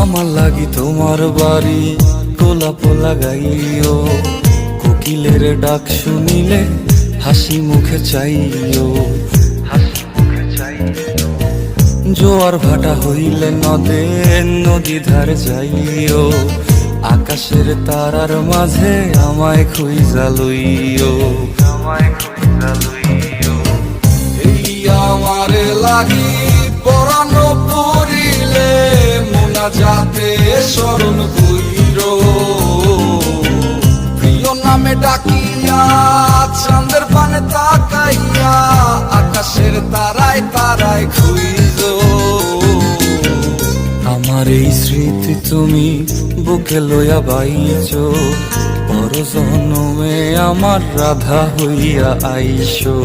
আমার লাগি তোমার বাড়ি গোলাপ লাগাইও, কোকিলের ডাক শুনিলে হাসি মুখে চাইও, জোয়ার ভাটা হইলে নদে নদী ধারে যাইও, আকাশের তারার মাঝে আমায় খুঁজা লইও, এই আমারে লাগি পরানো পড়িলে মোনা যাতে স্মরণ কইর, প্রিয় নামে ডাকিয়া চাঁদের পানে তাকাইয়া আকাশের তারায় তারায় খুঁজ। আমার এই স্মৃতি তুমি বুকে লইয়া বাইছ, পর জন্মে আমার রাধা হইয়া আইসো।